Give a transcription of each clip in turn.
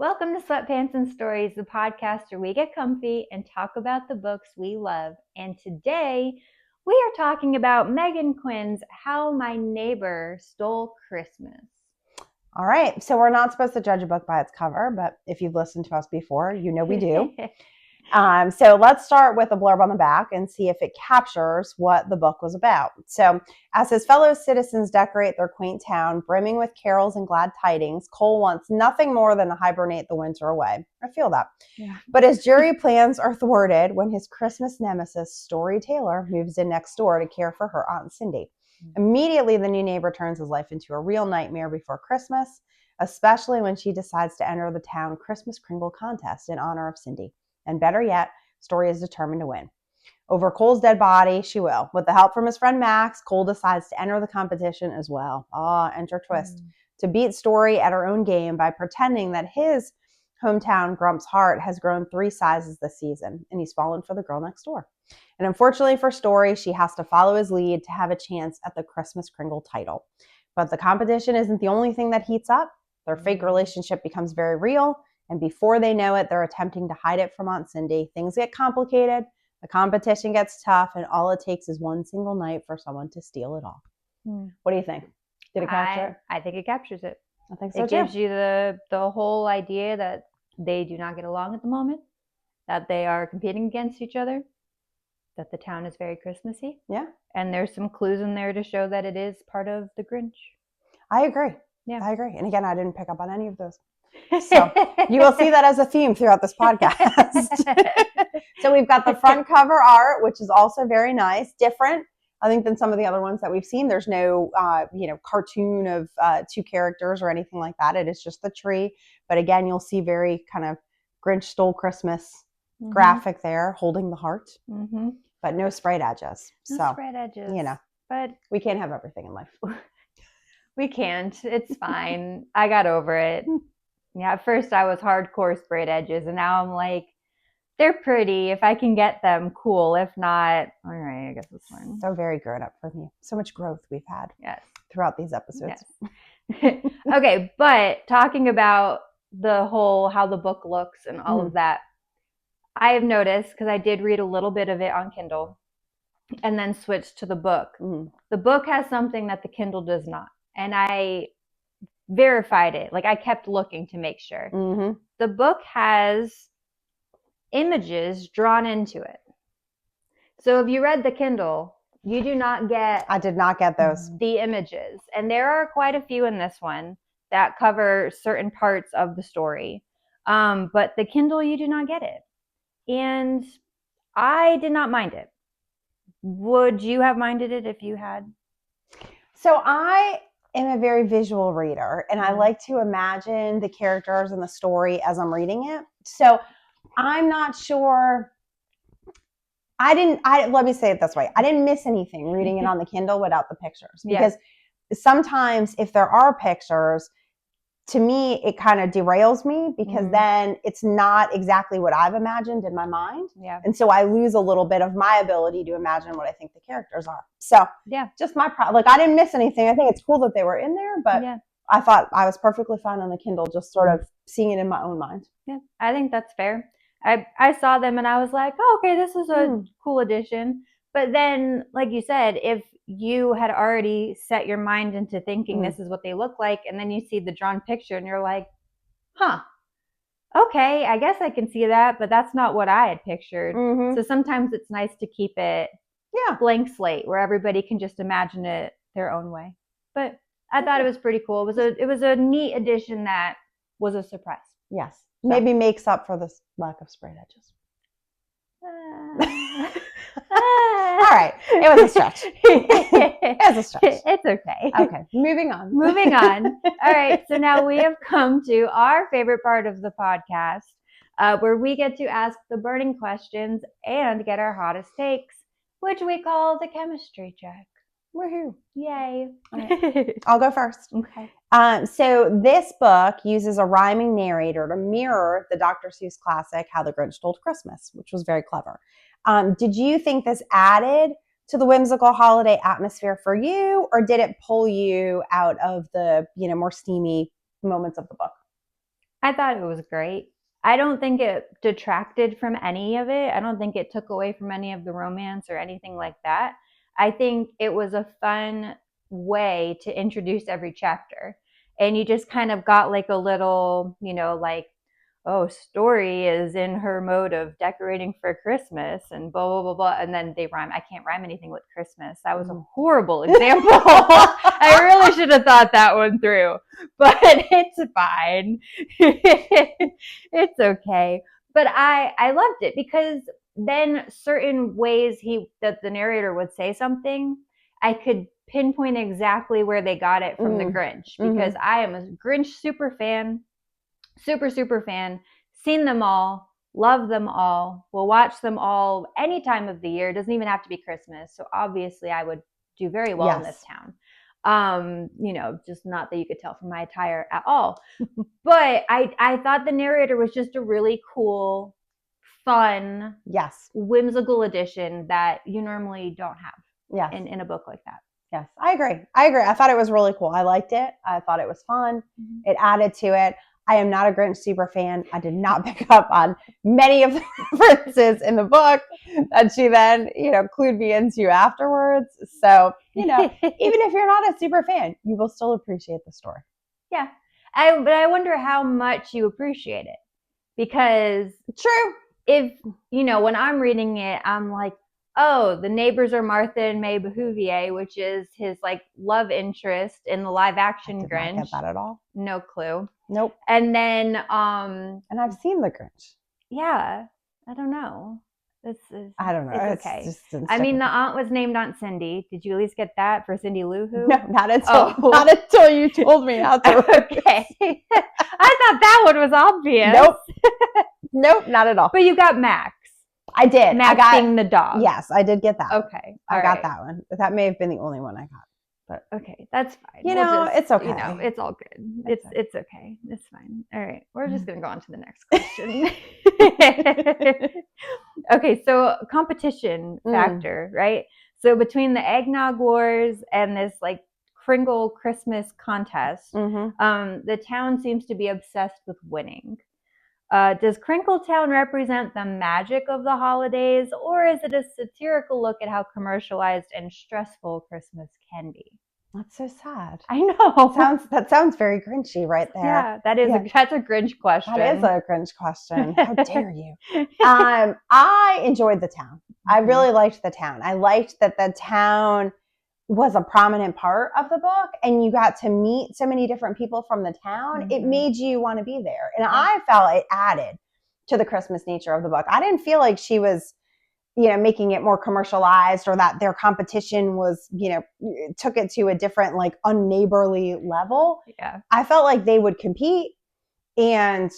Welcome to Sweatpants and Stories, the podcast where we get comfy and talk about the books we love. And today we are talking about Meghan Quinn's How My Neighbor Stole Christmas. All right. So we're not supposed to judge a book by its cover, but if you've listened to us before, you know we do. So let's start with a blurb on the back and see if it captures what the book was about. So as his fellow citizens decorate their quaint town, brimming with carols and glad tidings, Cole wants nothing more than to hibernate the winter away. I feel that. Yeah. But his jury plans are thwarted when his Christmas nemesis, Story Taylor, moves in next door to care for her Aunt Cindy. Immediately, the new neighbor turns his life into a real nightmare before Christmas, especially when she decides to enter the town Christmas Kringle contest in honor of Cindy. And better yet, Story is determined to win. Over Cole's dead body, she will. With the help from his friend Max, Cole decides to enter the competition as well. Enter twist. To beat Story at her own game by pretending that his hometown Grump's heart has grown 3 sizes this season, and he's fallen for the girl next door. And unfortunately for Story, she has to follow his lead to have a chance at the Christmas Kringle title. But the competition isn't the only thing that heats up. Their fake relationship becomes very real, and before they know it, they're attempting to hide it from Aunt Cindy. Things get complicated, the competition gets tough, and all it takes is one single night for someone to steal it all. What do you think? Did it capture it? I think it captures it. I think so It too. gives you the whole idea that they do not get along at the moment, that they are competing against each other, that the town is very Christmassy. Yeah. And there's some clues in there to show that it is part of the Grinch. I agree. Yeah. I agree. And again, I didn't pick up on any of those. So you will see that as a theme throughout this podcast. So we've got the front cover art, which is also very nice, different, I think, than some of the other ones that we've seen. There's no, cartoon of 2 characters or anything like that. It is just the tree. But again, you'll see very kind of Grinch Stole Christmas graphic there, holding the heart, but no sprayed edges. No sprayed edges. But we can't have everything in life. We can't. It's fine. I got over it. Yeah, at first I was hardcore sprayed edges, and now I'm like, they're pretty. If I can get them, cool. If not, all right, I guess it's fine. So very grown up for me. So much growth we've had throughout these episodes. Yes. Okay, but talking about the whole how the book looks and all of that, I have noticed, because I did read a little bit of it on Kindle and then switched to the book. The book has something that the Kindle does not. And I verified it. Like, I kept looking to make sure. The book has images drawn into it. So if you read the Kindle, you do not get... I did not get those. The images. And there are quite a few in this one that cover certain parts of the story. But the Kindle, you do not get it. And I did not mind it. Would you have minded it if you had? So I am a very visual reader, and I like to imagine the characters and the story as I'm reading it. So I'm not sure. Let me say it this way. I didn't miss anything reading it on the Kindle without the pictures, because sometimes if there are pictures, to me, it kind of derails me, because then it's not exactly what I've imagined in my mind. Yeah. And so I lose a little bit of my ability to imagine what I think the characters are. So just my problem. Like, I didn't miss anything. I think it's cool that they were in there, but I thought I was perfectly fine on the Kindle, just sort of seeing it in my own mind. Yeah, I think that's fair. I saw them and I was like, oh, okay, this is a cool addition. But then, like you said, if you had already set your mind into thinking this is what they look like, and then you see the drawn picture and you're like, okay, I guess I can see that, but that's not what I had pictured. So sometimes it's nice to keep it blank slate, where everybody can just imagine it their own way. But I thought it was pretty cool. It was a neat addition that was a surprise. Yes. So. Maybe makes up for this lack of sprayed edges. All right. It was a stretch. It was a stretch. It's okay. Okay. Moving on. All right. So now we have come to our favorite part of the podcast, where we get to ask the burning questions and get our hottest takes, which we call the chemistry check. Woohoo. Yay. All right. I'll go first. Okay. So this book uses a rhyming narrator to mirror the Dr. Seuss classic, How the Grinch Stole Christmas, which was very clever. Did you think this added to the whimsical holiday atmosphere for you, or did it pull you out of the, more steamy moments of the book? I thought it was great. I don't think it detracted from any of it. I don't think it took away from any of the romance or anything like that. I think it was a fun way to introduce every chapter. And you just kind of got like a little, like, oh, Story is in her mode of decorating for Christmas and blah, blah, blah, blah. And then they rhyme. I can't rhyme anything with Christmas. That was a horrible example. I really should have thought that one through, but it's fine. It's okay. But I loved it because then certain ways that the narrator would say something, I could pinpoint exactly where they got it from the Grinch, because I am a Grinch super fan, super fan, seen them all, love them all, will watch them all any time of the year. It doesn't even have to be Christmas. So obviously I would do very well in this town. Just not that you could tell from my attire at all. But I thought the narrator was just a really cool, fun, whimsical addition that you normally don't have in a book like that. Yes, I agree. I thought it was really cool. I liked it. I thought it was fun. It added to it. I am not a Grinch super fan. I did not pick up on many of the references in the book that she then, clued me into afterwards. So, even if you're not a super fan, you will still appreciate the story. Yeah. But I wonder how much you appreciate it. Because true. If, when I'm reading it, I'm like, oh, the neighbors are Martha and May Bouvier, which is his like love interest in the live action Grinch. I did not get that at all. No clue. Nope. And then and I've seen the Grinch. Yeah. I don't know. I don't know. It's okay. I mean, the aunt was named Aunt Cindy. Did you at least get that for Cindy Lou Who? No, not until you told me afterwards. Okay. I thought that one was obvious. Nope, not at all. But you got Max. I did. Max being the dog. Yes, I did get that. Okay. I got that one. That may have been the only one I got. But okay, that's fine. It's okay. It's all good. It's okay. It's fine. All right. We're just going to go on to the next question. Okay, so competition factor, right? So between the eggnog wars and this like Kringle Christmas contest, the town seems to be obsessed with winning. Does Crinkletown represent the magic of the holidays, or is it a satirical look at how commercialized and stressful Christmas can be? That's so sad. I know. That sounds very Grinchy right there. Yeah, that's a Grinch question. That is a Grinch question. How dare you? I enjoyed the town. I really liked the town. I liked that the town was a prominent part of the book, and you got to meet so many different people from the town. It made you want to be there. And I felt it added to the Christmas nature of the book. I didn't feel like she was, making it more commercialized, or that their competition was, took it to a different, like, unneighborly level. Yeah. I felt like they would compete and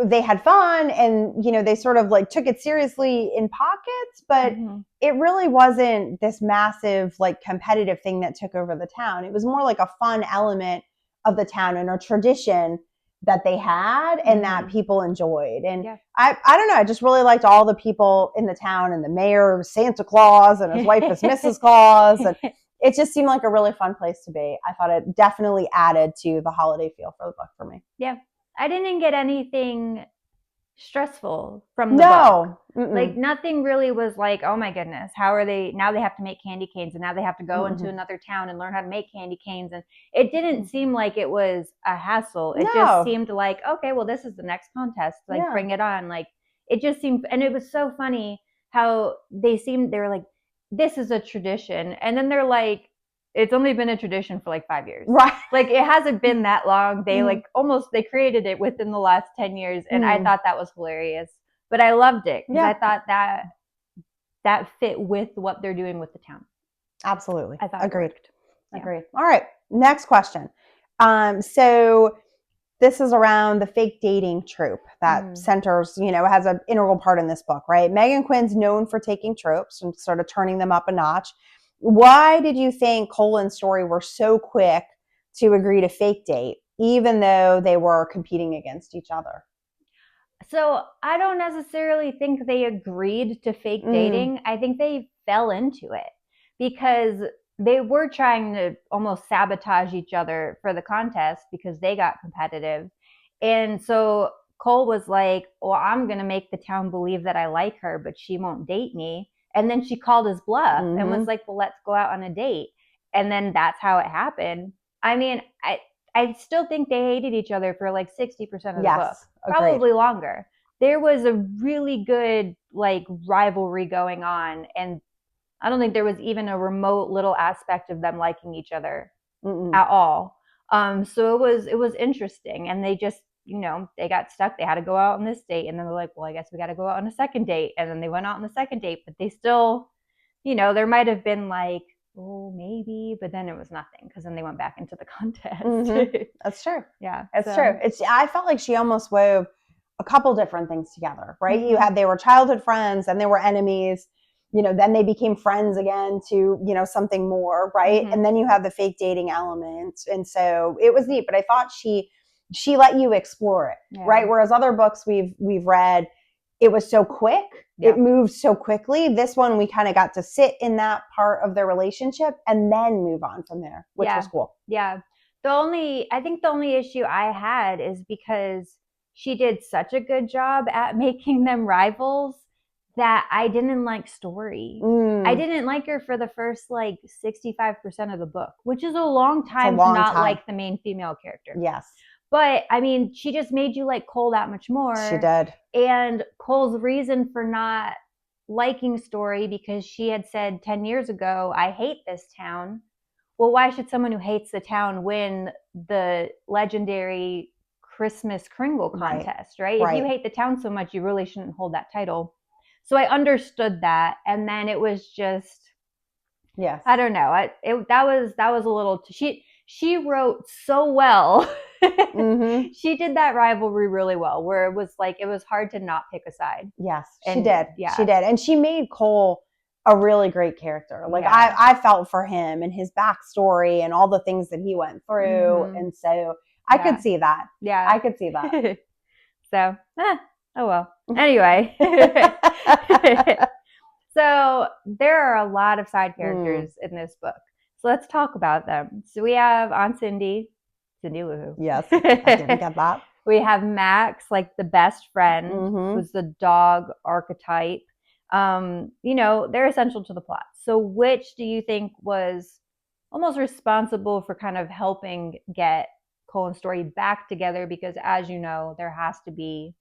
they had fun, and they sort of like took it seriously in pockets, but it really wasn't this massive like competitive thing that took over the town. It was more like a fun element of the town and a tradition that they had and that people enjoyed. And I don't know, I just really liked all the people in the town, and the mayor, Santa Claus, and his wife was Mrs. Claus, and it just seemed like a really fun place to be. I thought it definitely added to the holiday feel for the book for me. Yeah. I didn't get anything stressful from the book. Like nothing really was like, oh my goodness, how are they now? They have to make candy canes, and now they have to go into another town and learn how to make candy canes. And it didn't seem like it was a hassle. It just seemed like, okay, well, this is the next contest. Like, bring it on. Like, it just seemed, and it was so funny how they were like, this is a tradition. And then they're like, it's only been a tradition for like 5 years. Right. Like, it hasn't been that long. They they created it within the last 10 years. And I thought that was hilarious. But I loved it because I thought that fit with what they're doing with the town. Absolutely. I thought agreed. Agreed. All right. Next question. So this is around the fake dating trope that centers, has an integral part in this book, right? Meghan Quinn's known for taking tropes and sort of turning them up a notch. Why did you think Cole and Story were so quick to agree to fake date, even though they were competing against each other? So I don't necessarily think they agreed to fake dating. I think they fell into it because they were trying to almost sabotage each other for the contest because they got competitive. And so Cole was like, well, I'm going to make the town believe that I like her, but she won't date me. And then she called his bluff and was like, well, let's go out on a date. And then that's how it happened. I mean, I still think they hated each other for like 60% of the book, probably longer. There was a really good like rivalry going on, and I don't think there was even a remote little aspect of them liking each other at all. So it was interesting, and they just, they got stuck. They had to go out on this date, and then they're like, well, I guess we got to go out on a second date, and then they went out on the second date, but they still, there might have been like, oh, maybe, but then it was nothing because then they went back into the contest. That's true. Yeah, it's true. I felt like she almost wove a couple different things together, right? They were childhood friends and they were enemies. Then they became friends again to, something more, right? And then you have the fake dating element. And so it was neat, but I thought she let you explore it, right? Whereas other books we've read, it was so quick. It moved so quickly. This one, we kind of got to sit in that part of their relationship and then move on from there, which was cool. Yeah. I think the only issue I had is because she did such a good job at making them rivals that I didn't like Story. I didn't like her for the first like 65% of the book, which is a long time to not like the main female character. Yes. But I mean, she just made you like Cole that much more. She did. And Cole's reason for not liking Story, because she had said 10 years ago, I hate this town. Well, why should someone who hates the town win the legendary Christmas Kringle contest, right? If you hate the town so much, you really shouldn't hold that title. So I understood that. And then it was just, I don't know. That was a little, she wrote so well. She did that rivalry really well, where it was hard to not pick a side. Yes, she did. Yeah. She did. And she made Cole a really great character. Like I felt for him and his backstory and all the things that he went through. And so I could see that. Yeah. I could see that. So, oh well. Anyway. So there are a lot of side characters in this book. So let's talk about them. So we have Aunt Cindy Lou Who. Yes, I didn't get that. We have Max, like the best friend, who's the dog archetype. They're essential to the plot. So which do you think was almost responsible for kind of helping get Cole and Story back together? Because as you know, there has to be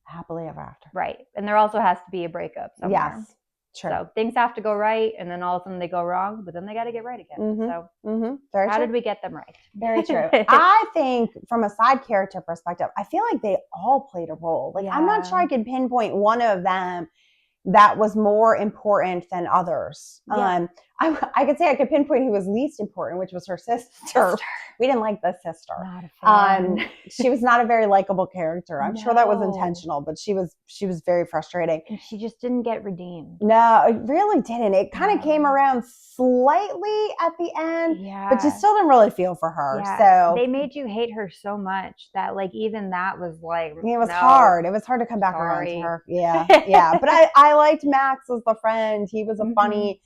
happily ever after. Right. And there also has to be a breakup somewhere. Yes. True. So things have to go right, and then all of a sudden they go wrong, but then they got to get right again. So how did we get them right? Very true. I think from a side character perspective, I feel like they all played a role. Like I'm not sure I could pinpoint one of them that was more important than others. Yeah. I could say I could pinpoint who was least important, which was her sister. We didn't like the sister. Not a fan. She was not a very likable character. I'm sure that was intentional, but she was very frustrating. And she just didn't get redeemed. No, it really didn't. It kind of came around slightly at the end, but you still didn't really feel for her. Yeah. So they made you hate her so much that like even that was like it was hard. It was hard to come back around to her. Yeah, yeah. But I liked Max as the friend. He was a funny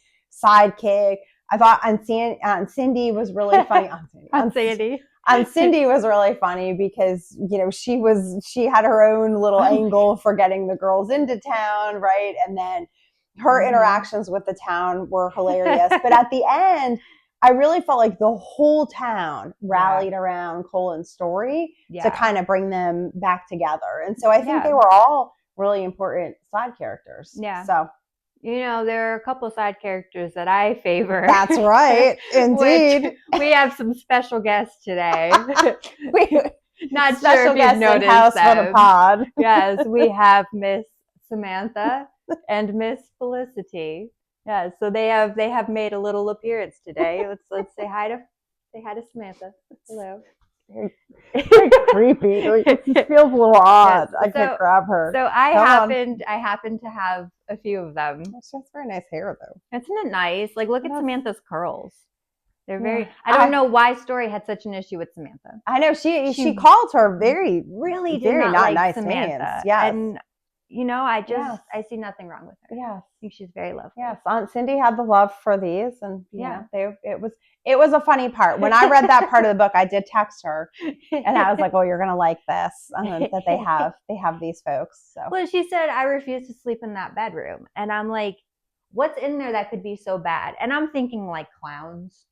sidekick. I thought Aunt Cindy was really funny. Aunt Cindy was really funny because she had her own little angle for getting the girls into town, right? And then her interactions with the town were hilarious. But at the end, I really felt like the whole town rallied around Cole and Story to kind of bring them back together. And so I think they were all really important side characters. Yeah. So. There are a couple side characters that I favor. That's right. Indeed. We have some special guests today. Not special sure if you've noticed house for the pod. Yes, we have Miss Samantha and Miss Felicity. Yeah, so they have made a little appearance today. Let's say hi to Samantha. Hello. Very creepy. It feels a little odd. Yes. I can't grab her. So I happened to have a few of them. She has very nice hair though. Isn't it nice? Like look at Samantha's curls. They're very I don't know why Story had such an issue with Samantha. I know she called her very really very not like nice Samantha. names. Yes. And I see nothing wrong with her. Yes. I think she's very lovely. Yes, Aunt Cindy had the love for these, and it was a funny part. When I read that part of the book, I did text her, and I was like, "Oh, you're gonna like this." That they have these folks. So. Well, she said, "I refuse to sleep in that bedroom," and I'm like, "What's in there that could be so bad?" And I'm thinking like clowns,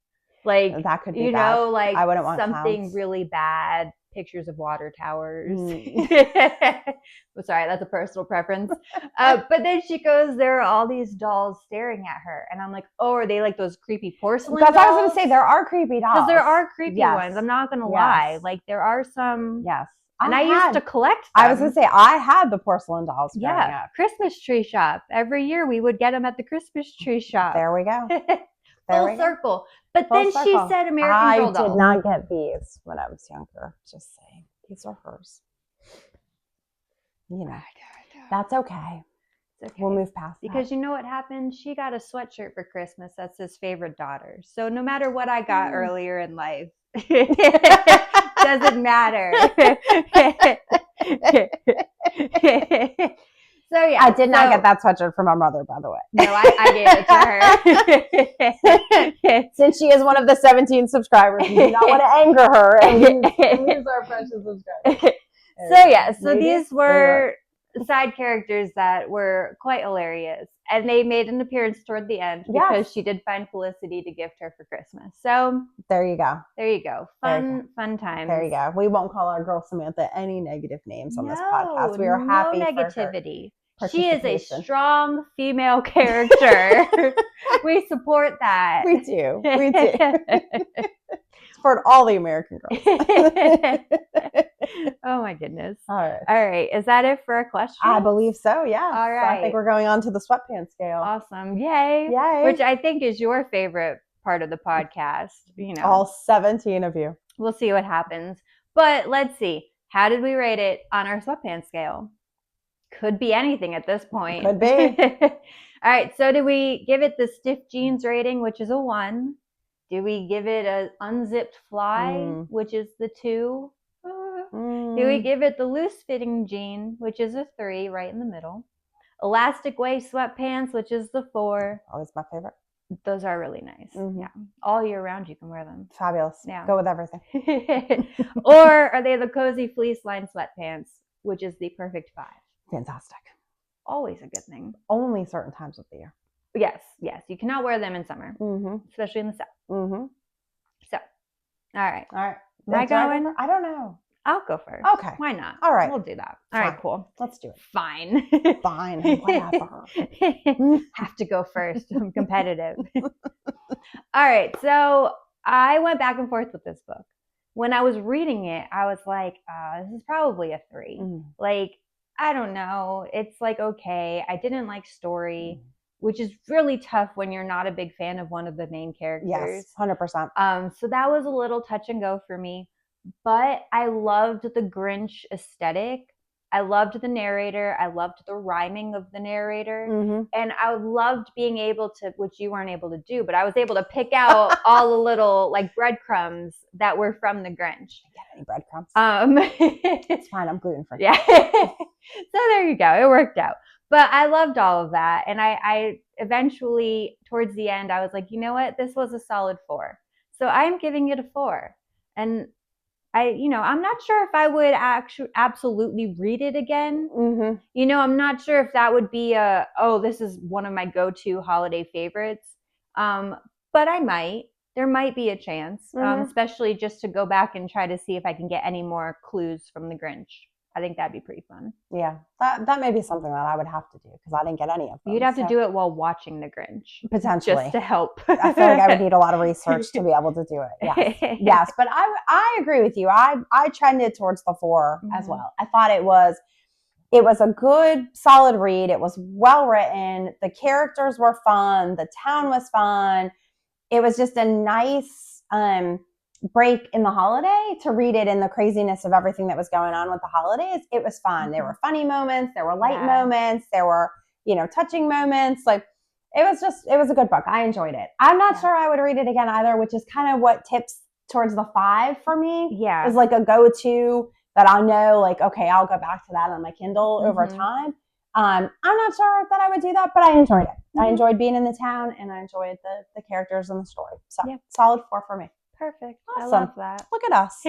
like that could be bad. like I wouldn't want something clowns. Really bad. Pictures of water towers. Well, sorry, that's a personal preference. But then she goes, there are all these dolls staring at her. And I'm like, oh, are they like those creepy porcelain dolls? Because I was going to say, there are creepy dolls. Because there are creepy ones. I'm not going to lie. Like, there are some. Yes. And I used to collect them. I was going to say, I had the porcelain dolls growing up. Christmas tree shop. Every year we would get them at the Christmas tree shop. There we go. Full circle. But then she said American Girl dolls. I did not get these when I was younger. Just saying. These are hers. That's okay. It's okay. We'll move past that. Because you know what happened? She got a sweatshirt for Christmas. That's his favorite daughter. So no matter what I got earlier in life, doesn't matter. So I did not get that sweatshirt from my mother, by the way. No, I gave it to her. Since she is one of the 17 subscribers, we do not want to anger her and lose our precious subscribers. So these were side characters that were quite hilarious, and they made an appearance toward the end because she did find Felicity to gift her for Christmas. So there you go. Fun times. There you go. We won't call our girl Samantha any negative names on this podcast. We are happy no negativity. For her. She is a strong female character. We support that. We do. Support all the American girls. Oh my goodness. All right. Is that it for our questions? I believe so, yeah. All right. So I think we're going on to the sweatpants scale. Awesome. Yay. Which I think is your favorite part of the podcast. All 17 of you. We'll see what happens. But let's see. How did we rate it on our sweatpants scale? Could be anything at this point. Could be. All right. So do we give it the stiff jeans rating, which is a 1? Do we give it an unzipped fly, which is the 2? Do we give it the loose fitting jean, which is a 3, right in the middle? Elastic waist sweatpants, which is the 4. Always my favorite. Those are really nice. Yeah. All year round you can wear them. Fabulous. Yeah. Go with everything. Or are they the cozy fleece lined sweatpants, which is the perfect 5? Fantastic. Always a good thing. Only certain times of the year. Yes. You cannot wear them in summer, especially in the south. So, all right. Am I going? I don't know. I'll go first. Okay. Why not? All right. We'll do that. All right, cool. Let's do it. Fine. Whatever. Have to go first. I'm competitive. All right. So I went back and forth with this book. When I was reading it, I was like, this is probably a 3. Like, I don't know. It's like, okay. I didn't like story, which is really tough when you're not a big fan of one of the main characters. Yes, 100%. So that was a little touch and go for me. But I loved the Grinch aesthetic. I loved the narrator. I loved the rhyming of the narrator. And I loved being able to, which you weren't able to do, but I was able to pick out all the little like breadcrumbs that were from the Grinch. Get any breadcrumbs? It's fine. I'm gluten-free. Yeah. So there you go. It worked out. But I loved all of that. And I eventually, towards the end, I was like, you know what? This was a solid 4. So I'm giving it a 4. And I'm not sure if I would absolutely read it again. I'm not sure if that would be this is one of my go-to holiday favorites. But I might. There might be a chance, especially just to go back and try to see if I can get any more clues from the Grinch. I think that'd be pretty fun. Yeah, that may be something that I would have to do because I didn't get any of them. You'd have to do it while watching the Grinch. Potentially. Just to help. I feel like I would need a lot of research to be able to do it. Yes. Yes, but I agree with you. I trended towards the 4 as well. I thought it was a good, solid read. It was well written. The characters were fun. The town was fun. It was just a nice break in the holiday to read it in the craziness of everything that was going on with the holidays. It was fun. There were funny moments. There were light moments. There were, touching moments. Like it was a good book. I enjoyed it. I'm not sure I would read it again either, which is kind of what tips towards the 5 for me. Yeah. Is like a go-to that I know, like, okay, I'll go back to that on my Kindle over time. I'm not sure that I would do that, but I enjoyed it. I enjoyed being in the town, and I enjoyed the characters and the story. So solid 4 for me. Perfect. Awesome. I love that. Look at us.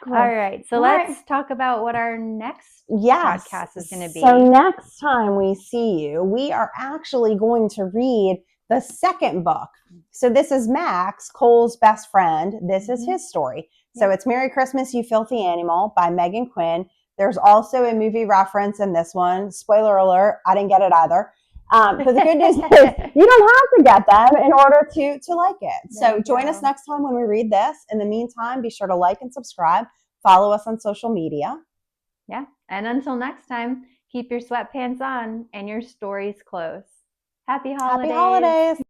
All right. So let's talk about what our next podcast is going to be. So next time we see you, we are actually going to read the second book. So this is Max, Cole's best friend. This is his story. So it's Merry Christmas, You Filthy Animal by Meghan Quinn. There's also a movie reference in this one. Spoiler alert, I didn't get it either. But the good news is you don't have to get them in order to like it. So join us next time when we read this. In the meantime, be sure to like and subscribe. Follow us on social media. Yeah. And until next time, keep your sweatpants on and your stories close. Happy holidays. Happy holidays.